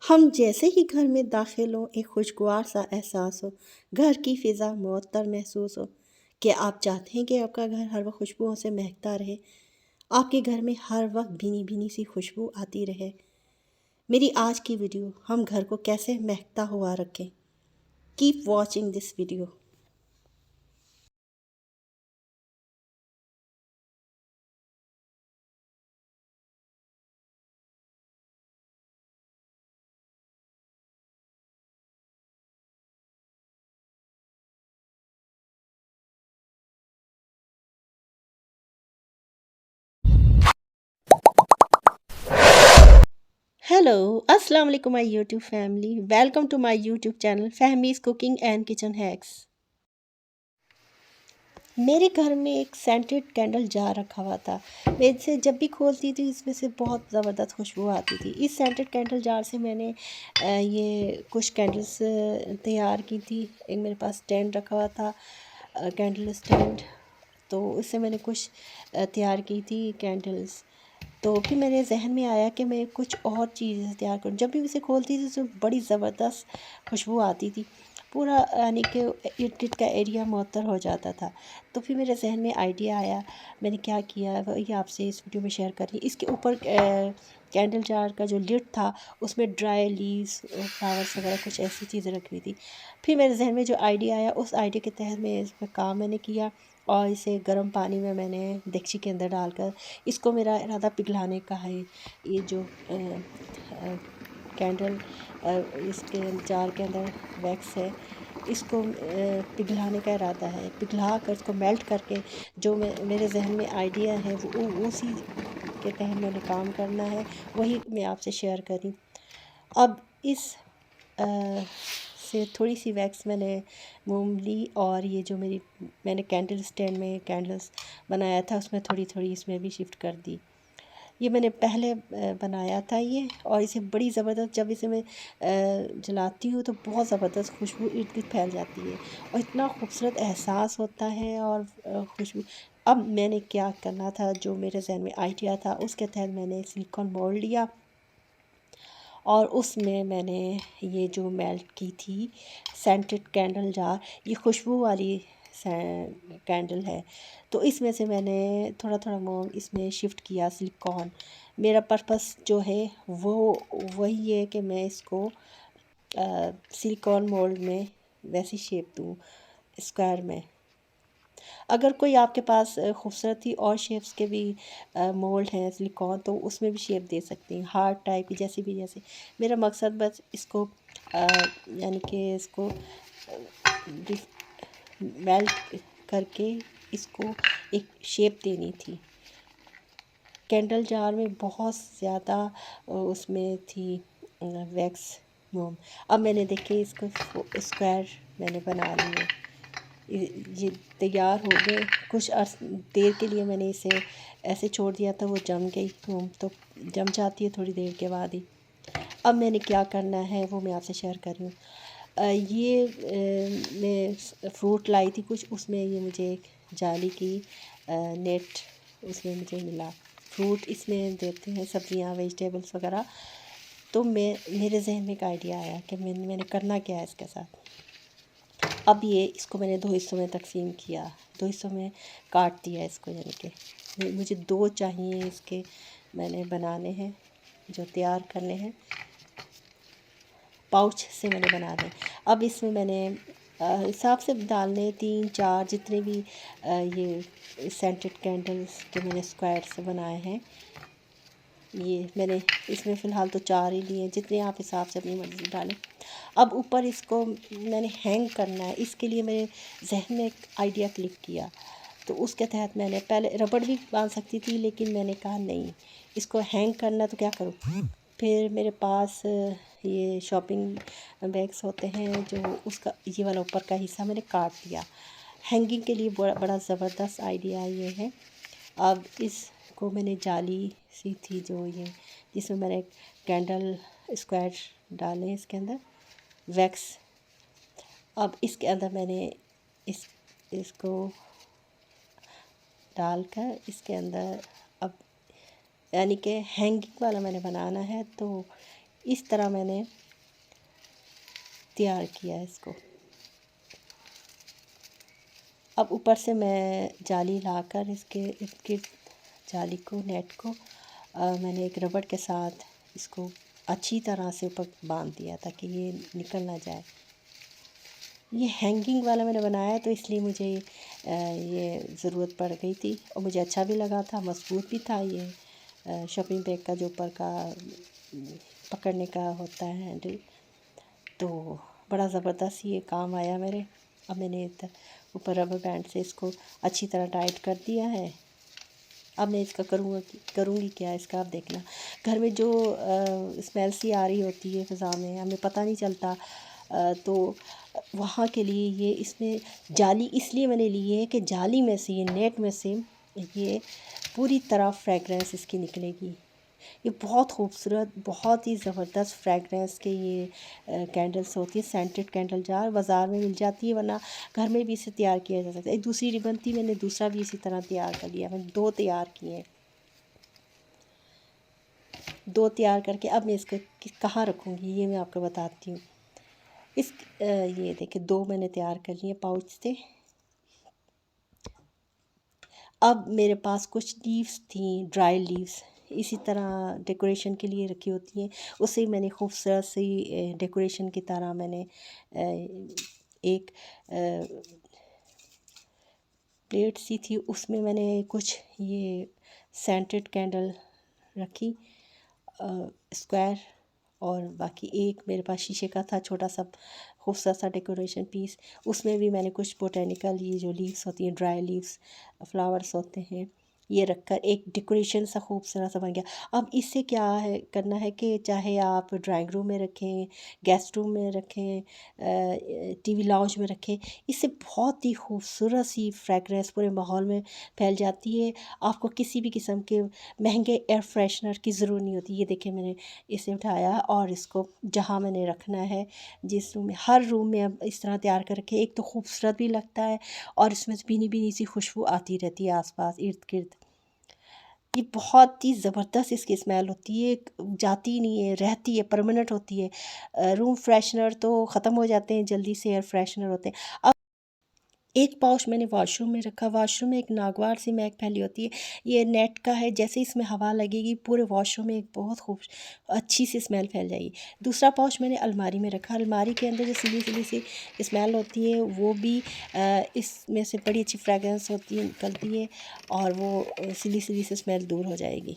हम जैसे ही घर में दाखिल हों एक खुशगवार सा एहसास हो, घर की फ़िज़ा मुअत्तर महसूस हो। क्या आप चाहते हैं कि आपका घर हर वक्त खुशबुओं से महकता रहे? आपके घर में हर वक्त भीनी-भीनी सी खुशबू आती रहे? मेरी आज की वीडियो हम घर को कैसे महकता हुआ रखें। Keep watching this video. Hello, अस्सलाम वालेकुम my YouTube family. Welcome to my YouTube channel Fahmi's cooking and kitchen hacks. मेरे घर में एक सेंटेड कैंडल जार रखा हुआ था। मैं इसे जब भी खोलती थी इसमें से बहुत ज़बरदस्त खुशबू आती थी। इस सेंटेड कैंडल जार से मैंने ये कुछ कैंडल्स तैयार की थी। एक मेरे पास स्टैंड रखा हुआ था, कैंडल स्टैंड। तो उससे मैंने कुछ तैयार की थी कैंडल्स। तो फिर मेरे जहन में आया कि मैं कुछ और चीज़ें तैयार करूँ। जब भी उसे खोलती थी तो बड़ी ज़बरदस्त खुशबू आती थी। पूरा यानी कि इर्द-गिर्द का एरिया मुअत्तर हो जाता था। तो फिर मेरे ज़हन में आइडिया आया, मैंने क्या किया वही आपसे इस वीडियो में शेयर कर रही। इसके ऊपर कैंडल जार का जो लिड था उसमें ड्राई लीव्स, फ्लावर्स वगैरह कुछ ऐसी चीज़ें रखी हुई थी। फिर मेरे जहन में जो आइडिया आया उस आइडिया के तहत मैं इस पर काम मैंने किया और इसे गर्म पानी में मैंने देगची के अंदर डालकर, इसको मेरा इरादा पिघलाने का है। ये जो कैंडल इसके जार के अंदर वैक्स है, इसको पिघलाने का इरादा है। पिघला कर इसको मेल्ट करके जो मेरे जहन में आइडिया है वो उसी के तहत मैंने काम करना है, वही मैं आपसे शेयर करी। अब इस अ, से थोड़ी सी वैक्स मैंने मोम ली और ये जो मैंने कैंडल स्टैंड में कैंडल्स बनाया था उसमें थोड़ी थोड़ी इसमें भी शिफ्ट कर दी। ये मैंने पहले बनाया था ये, और इसे बड़ी ज़बरदस्त जब इसे मैं जलाती हूँ तो बहुत ज़बरदस्त खुशबू इर्द गिर्द फैल जाती है और इतना खूबसूरत एहसास होता है। और खुशबू, अब मैंने क्या करना था, जो मेरे जहन में आइडिया था उसके तहत मैंने सिलिकॉन मोल्ड लिया और उसमें मैंने ये जो मेल्ट की थी सेंटेड कैंडल जार, ये खुशबू वाली कैंडल है, तो इसमें से मैंने थोड़ा थोड़ा मोम इसमें शिफ्ट किया सिलिकॉन। मेरा पर्पस जो है वो वही है कि मैं इसको सिलिकॉन मोल्ड में वैसी शेप दूँ, स्क्वायर में। अगर कोई आपके पास खूबसूरत ही और शेप्स के भी मोल्ड हैं सिलिकॉन, तो उसमें भी शेप दे सकते हैं, हार्ट टाइप की, जैसे भी जैसे। मेरा मकसद बस इसको यानी कि इसको मेल्ट करके इसको एक शेप देनी थी। कैंडल जार में बहुत ज़्यादा उसमें थी वैक्स मोम। अब मैंने देखिए इसको स्क्वायर मैंने बना ली है। ये तैयार हो गए। कुछ देर के लिए मैंने इसे ऐसे छोड़ दिया था, वो जम गई। तो जम जाती है थोड़ी देर के बाद ही। अब मैंने क्या करना है वो मैं आपसे शेयर कर रही हूँ। ये मैं फ्रूट लाई थी कुछ, उसमें ये मुझे एक जाली की नेट उसमें मुझे मिला। फ्रूट इसमें देते हैं, सब्जियाँ वेजिटेबल्स वगैरह। तो मेरे जहन में एक आइडिया आया कि मैंने करना क्या है इसके साथ। अब ये इसको मैंने दो हिस्सों में तकसीम किया, दो हिस्सों में काट दिया इसको, यानी कि मुझे दो चाहिए इसके, मैंने बनाने हैं जो तैयार करने हैं, पाउच से मैंने बनाने। अब इसमें मैंने हिसाब से डालने 3-4 जितने भी ये सेंटेड कैंडल्स के मैंने स्क्वायर से बनाए हैं। ये मैंने इसमें फ़िलहाल तो 4 ही लिए, जितने आप हिसाब से अपनी मर्ज़ी डालें। अब ऊपर इसको मैंने हैंग करना है, इसके लिए मेरे जहन में एक आइडिया क्लिक किया। तो उसके तहत मैंने पहले रबड़ भी बांध सकती थी, लेकिन मैंने कहा नहीं, इसको हैंग करना तो क्या करूँ। फिर मेरे पास ये शॉपिंग बैग्स होते हैं, जो उसका ये वाला ऊपर का हिस्सा मैंने काट दिया। हैंगिंग के लिए बड़ा बड़ा ज़बरदस्त आइडिया ये है। अब इसको मैंने जाली सी थी जो ये, जिसमें मैंने कैंडल स्क्वायर डाले इसके अंदर वैक्स। अब इसके अंदर मैंने इसको डालकर इसके अंदर अब यानी कि हैंगिंग वाला मैंने बनाना है। तो इस तरह मैंने तैयार किया है इसको। अब ऊपर से मैं जाली लाकर इसके इर्द गिर्द जाली को, नेट को मैंने एक रबड़ के साथ इसको अच्छी तरह से ऊपर बांध दिया ताकि ये निकल ना जाए। ये हैंगिंग वाला मैंने बनाया तो इसलिए मुझे ये ज़रूरत पड़ गई थी और मुझे अच्छा भी लगा था, मज़बूत भी था। ये शॉपिंग बैग का जो ऊपर का पकड़ने का होता है हैंडल, तो बड़ा ज़बरदस्त ये काम आया मेरे। अब मैंने ऊपर रबर बैंड से इसको अच्छी तरह टाइट कर दिया है। अब मैं इसका करूँगी क्या इसका, आप देखना। घर में जो स्मेल सी आ रही होती है फ़िज़ा में, हमें पता नहीं चलता, तो वहाँ के लिए ये इसमें जाली इसलिए मैंने ली है कि जाली में से, ये नेट में से ये पूरी तरह फ्रेगरेंस इसकी निकलेगी। ये बहुत खूबसूरत, बहुत ही ज़बरदस्त फ्रेगरेंस के ये कैंडल्स होती है। सेंटेड कैंडल जार बाज़ार में मिल जाती है, वरना घर में भी इसे तैयार किया जा सकता है। एक दूसरी रिबन थी, मैंने दूसरा भी इसी तरह तैयार कर लिया। मैंने 2 तैयार किए हैं। 2 तैयार करके अब मैं इसको कहाँ रखूँगी ये मैं आपको बताती हूँ। ये देखिए 2 मैंने तैयार कर लिए पाउच से। अब मेरे पास कुछ लीव्स थी, ड्राई लीव्स, इसी तरह डेकोरेशन के लिए रखी होती हैं। उसे मैंने खूबसूरत सी डेकोरेशन की तरह मैंने एक प्लेट सी थी, उसमें मैंने कुछ ये सेंटेड कैंडल रखी स्क्वायर, और बाकी एक मेरे पास शीशे का था छोटा सा खूबसूरत सा डेकोरेशन पीस। उसमें भी मैंने कुछ बोटेनिकल ये जो लीव्स होती हैं, ड्राई लीव्स फ्लावर्स होते हैं, ये रखकर एक डेकोरेशन सा खूबसूरत सा बन गया। अब इससे क्या है करना है कि चाहे आप ड्राइंग रूम में रखें, गेस्ट रूम में रखें, टीवी लाउंज में रखें, इससे बहुत ही खूबसूरत सी फ्रेगरेंस पूरे माहौल में फैल जाती है। आपको किसी भी किस्म के महंगे एयर फ्रेशनर की ज़रूरत नहीं होती। ये देखिए मैंने इसे उठाया और इसको जहाँ मैंने रखना है, जिस रूम में, हर रूम में अब इस तरह तैयार कर रखे। एक तो खूबसूरत भी लगता है और इसमें से भीनी भीनी सी खुशबू आती रहती है आसपास इर्द गिर्द। ये बहुत ही ज़बरदस्त इसकी स्मेल होती है, जाती नहीं है, रहती है, परमानेंट होती है। रूम फ्रेशनर तो ख़त्म हो जाते हैं जल्दी से, एयर फ्रेशनर होते हैं। अब एक पाउच मैंने वॉशरूम में रखा। वॉशरूम में एक नागवार सी महक फैली होती है, ये नेट का है। जैसे इसमें हवा लगेगी पूरे वॉशरूम में एक बहुत खूब अच्छी सी स्मेल फैल जाएगी। दूसरा पाउच मैंने अलमारी में रखा। अलमारी के अंदर जो सिली सिली सी स्मेल होती है वो भी इसमें से बड़ी अच्छी फ्रेगरेंस होती है, निकलती है, और वो सिली सिली से स्मेल दूर हो जाएगी।